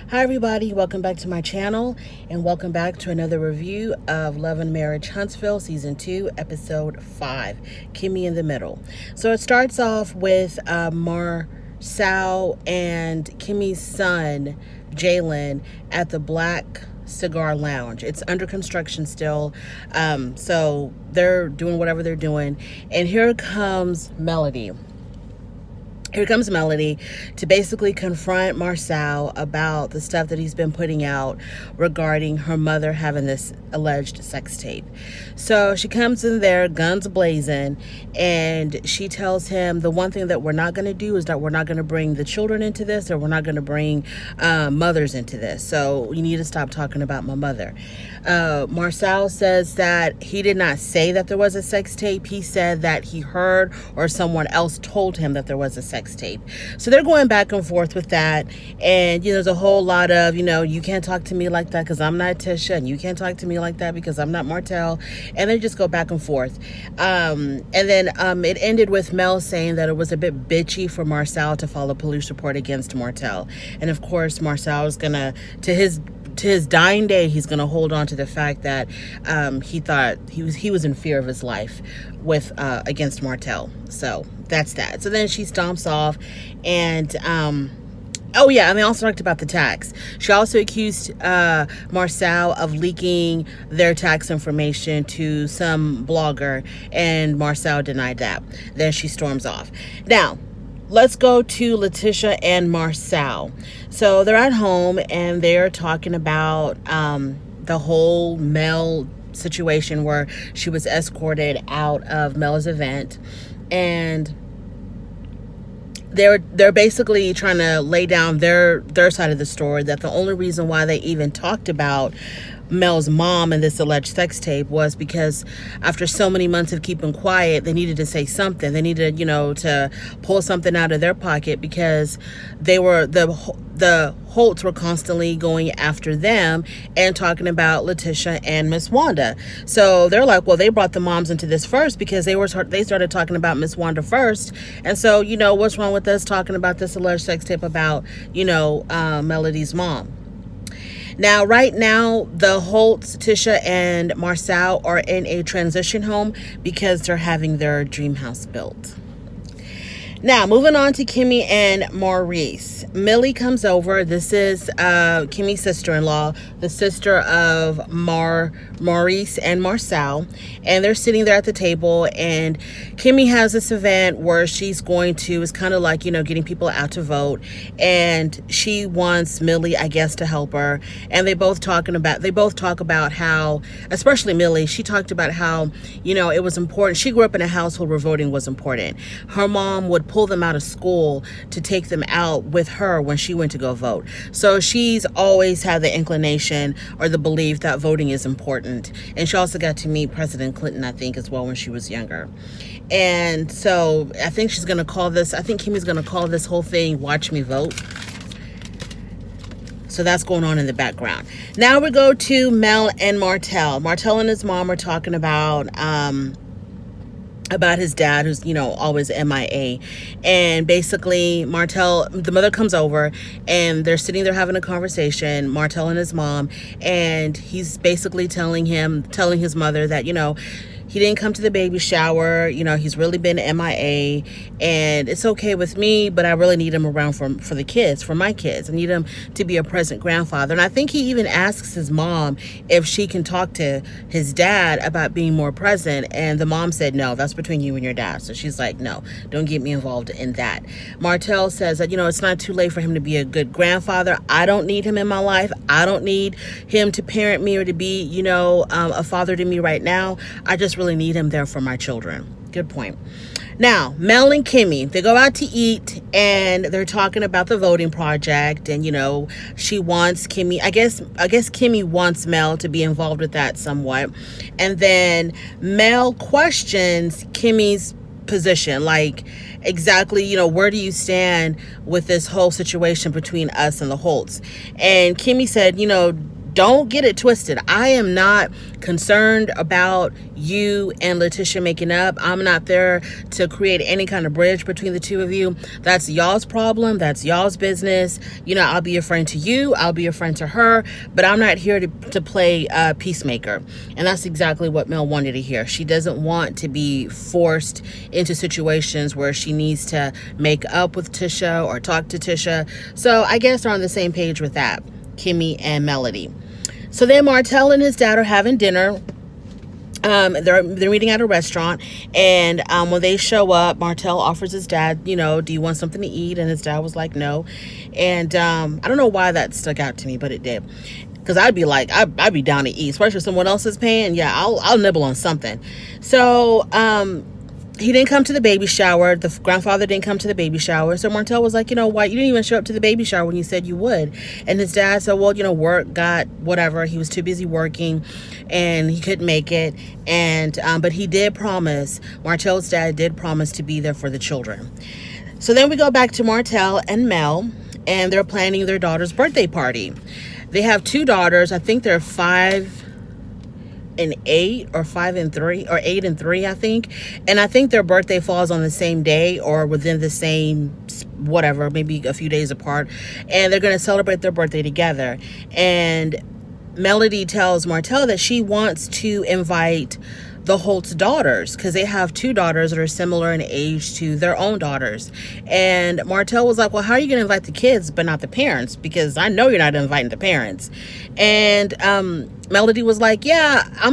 Hi everybody, welcome back to my channel and welcome back to another review of Love and Marriage Huntsville Season 2, Episode 5, Kimmi in the Middle. So it starts off with Marcel and Kimmi's son, Jalen, at the Black Cigar Lounge. It's under construction still, so they're doing whatever they're doing. And here comes Melody. Here comes Melody to basically confront Marcel about the stuff that he's been putting out regarding her mother having this alleged sex tape. So she comes in there, guns blazing, and she tells him the one thing that we're not going to do is that we're not going to bring the children into this, or we're not going to bring mothers into this. So you need to stop talking about my mother. Marcel says that he did not say that there was a sex tape. He said that he heard or someone else told him that there was a sex tape. So they're going back and forth with that. And, there's a whole lot of, you can't talk to me like that because I'm not Tisha, and you can't talk to me like that because I'm not Martell. And they just go back and forth. And then it ended with Mel saying that it was a bit bitchy for Marcel to file a police report against Martell. And of course, Marcel is gonna, to his dying day, he's going to hold on to the fact that he thought he was in fear of his life with against Martell. So that's that. So then she stomps off, and oh yeah, and they also talked about the tax. She also accused Marcel of leaking their tax information to some blogger, and Marcel denied that. Then she storms off. Now, let's go to Letitia and Marcel. So they're at home and they're talking about the whole Mel situation where she was escorted out of Mel's event, and they're basically trying to lay down their side of the story, that the only reason why they even talked about Mel's mom and this alleged sex tape was because after so many months of keeping quiet, they needed to say something. They needed, to pull something out of their pocket, because they were the Holtz were constantly going after them and talking about Letitia and Miss Wanda. So they're like, well, they brought the moms into this first because they started talking about Miss Wanda first. And so, what's wrong with us talking about this alleged sex tape about, Melody's mom? Now, right now, the Holtz, Tisha, and Marcel are in a transition home because they're having their dream house built. Now, moving on to Kimmi and Maurice. Millie comes over. This is Kimmi's sister-in-law, the sister of Maurice and Marcel. And they're sitting there at the table. And Kimmi has this event where she's going to, it's kind of like, getting people out to vote. And she wants Millie, I guess, to help her. And they both talk about how, especially Millie, she talked about how, it was important. She grew up in a household where voting was important. Her mom would pull them out of school to take them out with her when she went to go vote. So she's always had the inclination or the belief that voting is important. And she also got to meet President Clinton, I think, as well, when she was younger. And so I think Kimmi's going to call this whole thing Watch Me Vote. So that's going on in the background. Now we go to Mel and Martell. Martell and his mom are talking about his dad, who's, always MIA. And basically the mother comes over and they're sitting there having a conversation, Martell and his mom, and he's basically telling his mother that, he didn't come to the baby shower. He's really been MIA, and it's okay with me, but I really need him around for the kids, for my kids. I need him to be a present grandfather. And I think he even asks his mom if she can talk to his dad about being more present. And the mom said, no, that's between you and your dad. So she's like, no, don't get me involved in that. Martell says that, it's not too late for him to be a good grandfather. I don't need him in my life. I don't need him to parent me or to be, a father to me right now. I just really need him there for my children. Good point. Now, Mel and Kimmi, they go out to eat and they're talking about the voting project, and she wants Kimmi, I guess Kimmi wants Mel to be involved with that somewhat. And then Mel questions Kimmi's position, like exactly, where do you stand with this whole situation between us and the Holtz? And Kimmi said, Don't get it twisted. I am not concerned about you and Letitia making up. I'm not there to create any kind of bridge between the two of you. That's y'all's problem. That's y'all's business. You know, I'll be a friend to you. I'll be a friend to her. But I'm not here to play peacemaker. And that's exactly what Mel wanted to hear. She doesn't want to be forced into situations where she needs to make up with Tisha or talk to Tisha. So I guess they're on the same page with that, Kimmi and Melody. So then Martell and his dad are having dinner. They're meeting at a restaurant, and when they show up, Martell offers his dad, you know, do you want something to eat? And his dad was like, no. And I don't know why that stuck out to me, but it did. Because I'd be like, I'd be down to eat, especially if someone else is paying. Yeah, I'll nibble on something. So he didn't come to the baby shower. The grandfather didn't come to the baby shower. So Martell was like, you know what? You didn't even show up to the baby shower when you said you would. And his dad said, well, you know, work got whatever. He was too busy working and he couldn't make it. And but he did promise, Martell's dad did promise to be there for the children. So then we go back to Martell and Mel, and they're planning their daughter's birthday party. They have two daughters. I think they're 5 and 8 or 5 and 3 or 8 and 3, I think. And I think their birthday falls on the same day or within the same whatever, maybe a few days apart. And they're going to celebrate their birthday together. And Melody tells Martell that she wants to invite the Holt's daughters because they have two daughters that are similar in age to their own daughters. And Martell was like, well, how are you going to invite the kids but not the parents? Because I know you're not inviting the parents. And Melody was like, yeah, I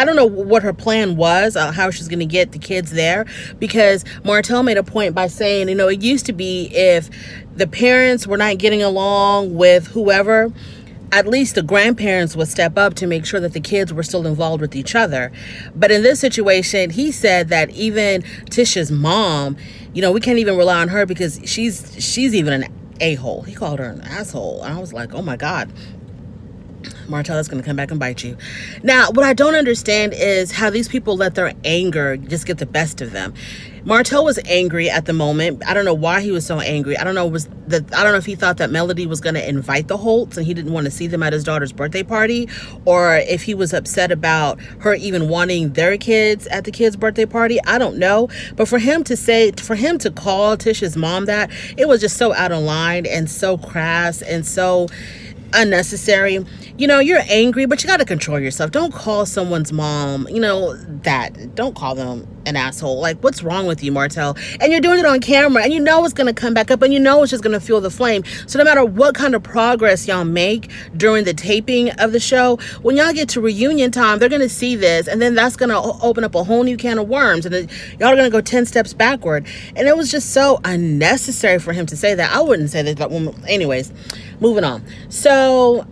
don't know what her plan was, how she's going to get the kids there, because Martell made a point by saying, you know, it used to be if the parents were not getting along with whoever, at least the grandparents would step up to make sure that the kids were still involved with each other. But in this situation, he said that even Tisha's mom, you know, we can't even rely on her because she's even an a-hole. He called her an asshole. And I was like, oh my God. Martell is going to come back and bite you. Now, what I don't understand is how these people let their anger just get the best of them. Martell was angry at the moment. I don't know why he was so angry. I don't know if he thought that Melody was going to invite the Holts and he didn't want to see them at his daughter's birthday party, or if he was upset about her even wanting their kids at the kids' birthday party. I don't know. But for him to call Tisha's mom that, it was just so out of line and so crass and so unnecessary. You know, you're angry, but you got to control yourself. Don't call someone's mom, you know, that. Don't call them an asshole. Like, what's wrong with you, Martell? And you're doing it on camera, and you know it's going to come back up, and you know it's just going to fuel the flame. So no matter what kind of progress y'all make during the taping of the show, when y'all get to reunion time, they're going to see this, and then that's going to open up a whole new can of worms, and y'all are going to go 10 steps backward. And it was just so unnecessary for him to say that. I wouldn't say that woman. Anyways, moving on. So,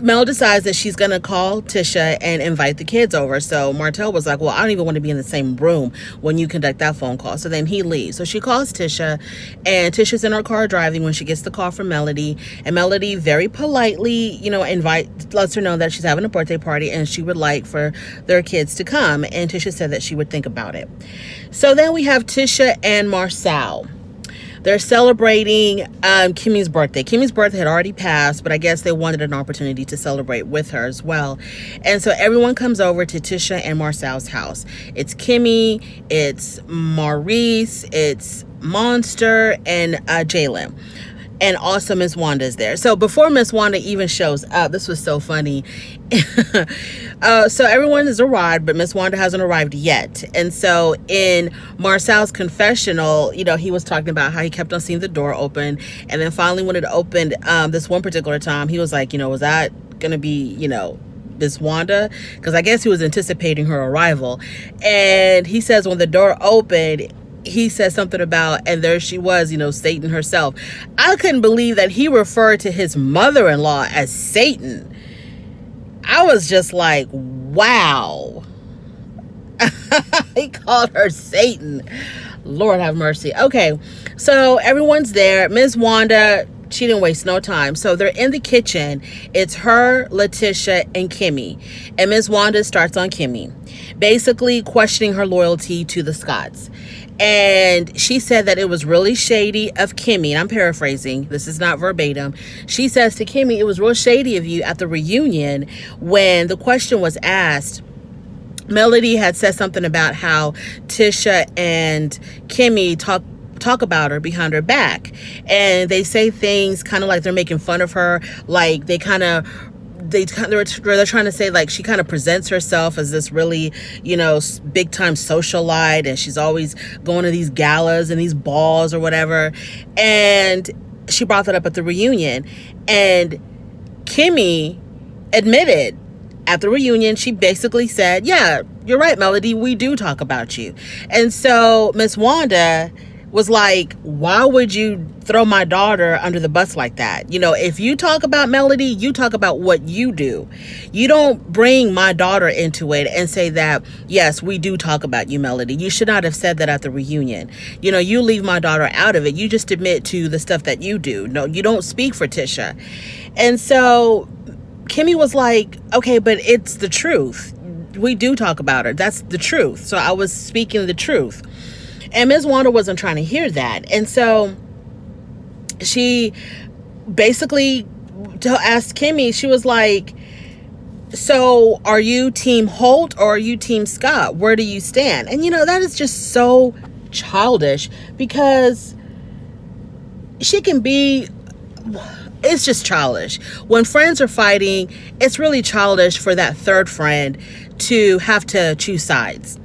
Mel decides that she's going to call Tisha and invite the kids over. So Martell was like, well, I don't even want to be in the same room when you conduct that phone call. So then he leaves. So she calls Tisha, and Tisha's in her car driving when she gets the call from Melody. And Melody very politely, you know, lets her know that she's having a birthday party and she would like for their kids to come. And Tisha said that she would think about it. So then we have Tisha and Marcel. They're celebrating Kimmi's birthday. Kimmi's birthday had already passed, but I guess they wanted an opportunity to celebrate with her as well. And so everyone comes over to Tisha and Marcel's house. It's Kimmi, it's Maurice, it's Monster, and Jalen. And also Miss Wanda is there. So before Miss Wanda even shows up, this was so funny. So everyone has arrived, but Miss Wanda hasn't arrived yet. And so in Marcel's confessional, you know, he was talking about how he kept on seeing the door open. And then finally when it opened this one particular time, he was like, you know, was that going to be, you know, Miss Wanda? Because I guess he was anticipating her arrival. And he says when the door opened, he said something about, and there she was, you know, Satan herself. I couldn't believe that he referred to his mother-in-law as Satan. I was just like, wow. He called her Satan. Lord have mercy. Okay, so everyone's there. Ms. Wanda, she didn't waste no time. So they're in the kitchen. It's her, Letitia, and Kimmi. And Ms. Wanda starts on Kimmi, basically questioning her loyalty to the Scotts. And she said that it was really shady of Kimmi, and I'm paraphrasing, this is not verbatim. She says to Kimmi, it was real shady of you at the reunion when the question was asked. Melody had said something about how Tisha and Kimmi talk about her behind her back, and they say things kind of like they're making fun of her, like they're trying to say like she kind of presents herself as this really, big time socialite, and she's always going to these galas and these balls or whatever. And she brought that up at the reunion, and Kimmi admitted at the reunion, she basically said, yeah, you're right, Melody, we do talk about you. And so Miss Wanda was like, why would you throw my daughter under the bus like that? If you talk about Melody, you talk about what you do. You don't bring my daughter into it and say that, yes, we do talk about you, Melody. You should not have said that at the reunion. You leave my daughter out of it. You just admit to the stuff that you do. No, you don't speak for Tisha. And so Kimmi was like, okay, but it's the truth. We do talk about her. That's the truth. So I was speaking the truth. And Ms. Wanda wasn't trying to hear that. And so she basically asked Kimmi, she was like, so are you Team Holt or are you Team Scott? Where do you stand? And that is just so childish, because she can be... It's just childish. When friends are fighting, it's really childish for that third friend to have to choose sides.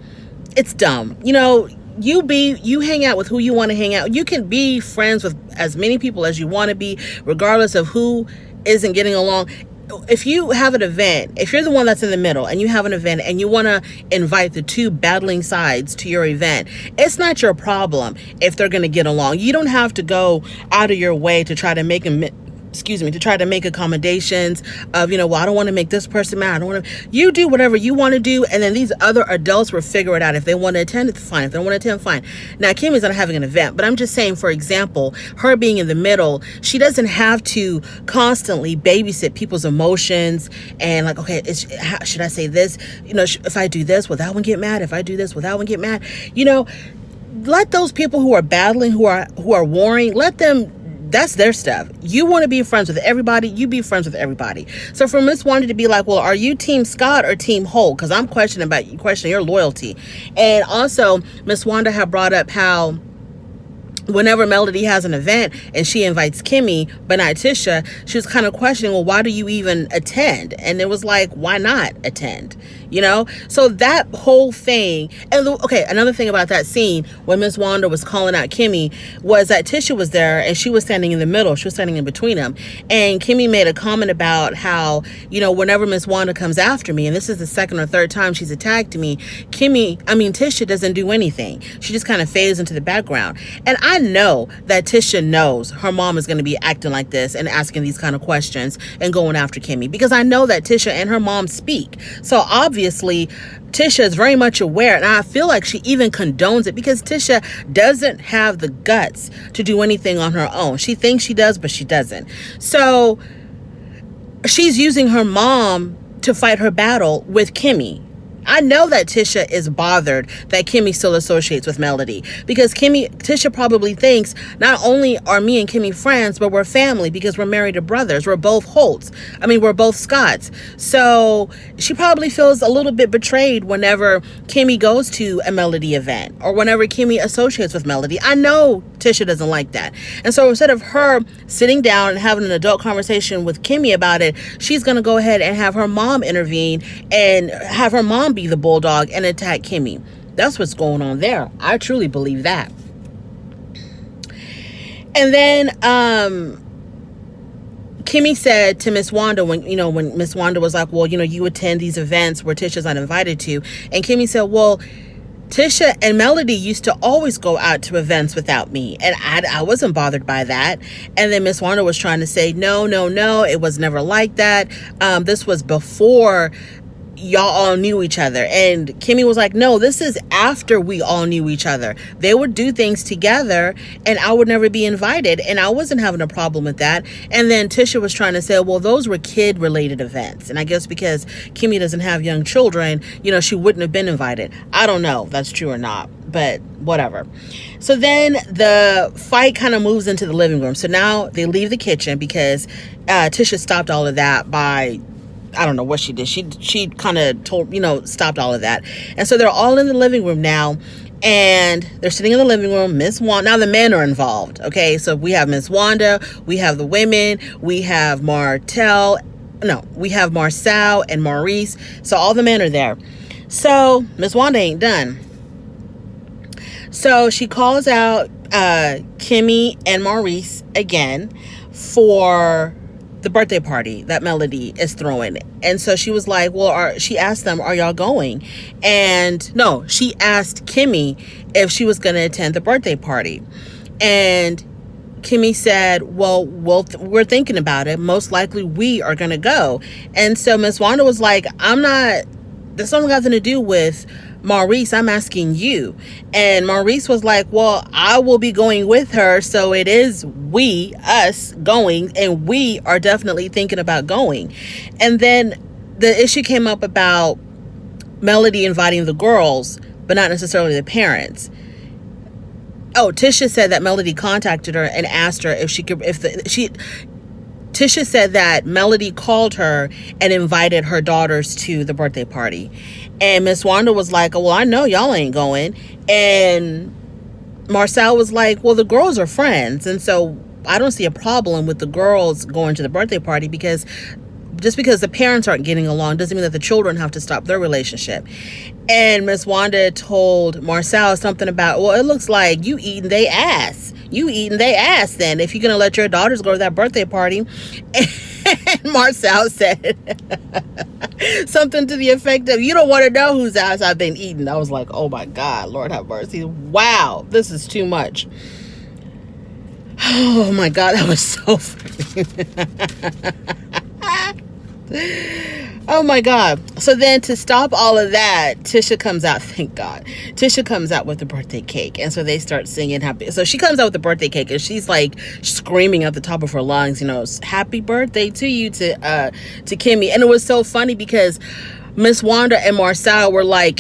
It's dumb. You hang out with who you want to hang out. You can be friends with as many people as you want to be, regardless of who isn't getting along. If you have an event, if you're the one that's in the middle and you have an event and you want to invite the two battling sides to your event, it's not your problem if they're going to get along. You don't have to go out of your way to try to make accommodations of, well, I don't want to make this person mad. You do whatever you want to do. And then these other adults will figure it out. If they want to attend, it's fine. If they don't want to attend, fine. Now, Kimmi's not having an event, but I'm just saying, for example, her being in the middle, she doesn't have to constantly babysit people's emotions and like, okay, should I say this? If I do this, will that one get mad? If I do this, will that one get mad? Let those people who are battling, who are warring, let them. That's their stuff. You want to be friends with everybody, you be friends with everybody. So for Miss Wanda to be like, well, are you Team Scott or Team Holt? Because I'm questioning your loyalty. And also, Miss Wanda had brought up how whenever Melody has an event and she invites Kimmi, but not Tisha, she was kind of questioning, well, why do you even attend? And it was like, why not attend? So that whole thing. And okay, another thing about that scene when Miss Wanda was calling out Kimmi was that Tisha was there and she was standing in the middle. She was standing in between them. And Kimmi made a comment about how, whenever Miss Wanda comes after me, and this is the second or third time she's attacked me, Tisha doesn't do anything. She just kind of fades into the background. And I know that Tisha knows her mom is going to be acting like this and asking these kind of questions and going after Kimmi, because I know that Tisha and her mom speak. So obviously Tisha is very much aware, and I feel like she even condones it, because Tisha doesn't have the guts to do anything on her own. She thinks she does, but she doesn't. So she's using her mom to fight her battle with Kimmi. I know that Tisha is bothered that Kimmi still associates with Melody, because Tisha probably thinks not only are me and Kimmi friends, but we're family because we're married to brothers. We're both Holts. We're both Scotts. So she probably feels a little bit betrayed whenever Kimmi goes to a Melody event or whenever Kimmi associates with Melody. I know Tisha doesn't like that. And so instead of her sitting down and having an adult conversation with Kimmi about it, she's going to go ahead and have her mom intervene and have her mom be the bulldog and attack Kimmi. That's what's going on there. I truly believe that. And then Kimmi said to Miss Wanda when Miss Wanda was like, well, you attend these events where Tisha's not invited to. And Kimmi said, well, Tisha and Melody used to always go out to events without me, and I wasn't bothered by that. And then Miss Wanda was trying to say, no, it was never like that. This was before y'all all knew each other. And Kimmi was like, no, this is after we all knew each other. They would do things together and I would never be invited, and I wasn't having a problem with that. And then Tisha was trying to say, well, those were kid related events, and I guess because Kimmi doesn't have young children, she wouldn't have been invited. I don't know if that's true or not, but whatever. So then the fight kind of moves into the living room. So now they leave the kitchen because Tisha stopped all of that by, I don't know what she did. She kind of stopped all of that. And so they're all in the living room now, and they're sitting in the living room. Miss Wanda, now the men are involved. Okay, so we have Miss Wanda, we have the women, we have Marcel and Maurice. So all the men are there. So Miss Wanda ain't done. So she calls out Kimmi and Maurice again for the birthday party that Melody is throwing. And so she was like, well, she asked them, are y'all going? And no, she asked Kimmi if she was going to attend the birthday party. And Kimmi said, well, we're thinking about it. Most likely we are going to go. And so Miss Wanda was like, this don't have nothing to do with Maurice, I'm asking you. And Maurice was like, well, I will be going with her, so it is us going, and we are definitely thinking about going. And then the issue came up about Melody inviting the girls, but not necessarily the parents. Oh, Tisha said that Melody contacted her and asked her if she could, Tisha said that Melody called her and invited her daughters to the birthday party. And Miss Wanda was like, well, I know y'all ain't going. And Marcel was like, well, the girls are friends. And so I don't see a problem with the girls going to the birthday party, because just because the parents aren't getting along doesn't mean that the children have to stop their relationship. And Miss Wanda told Marcel something about, well, it looks like you eating they ass. You eating they ass then, if you're going to let your daughters go to that birthday party. And Marcel said something to the effect of, you don't want to know whose ass I've been eating. I was like, oh my God, Lord have mercy. Wow, this is too much. Oh my God, that was so funny. Oh my God. So then to stop all of that, Tisha comes out, thank God. Tisha comes out with the birthday cake. And so they start singing happy. So she comes out with the birthday cake and she's like screaming at the top of her lungs, happy birthday to you, to Kimmi. And it was so funny because Miss Wanda and Marcel were like,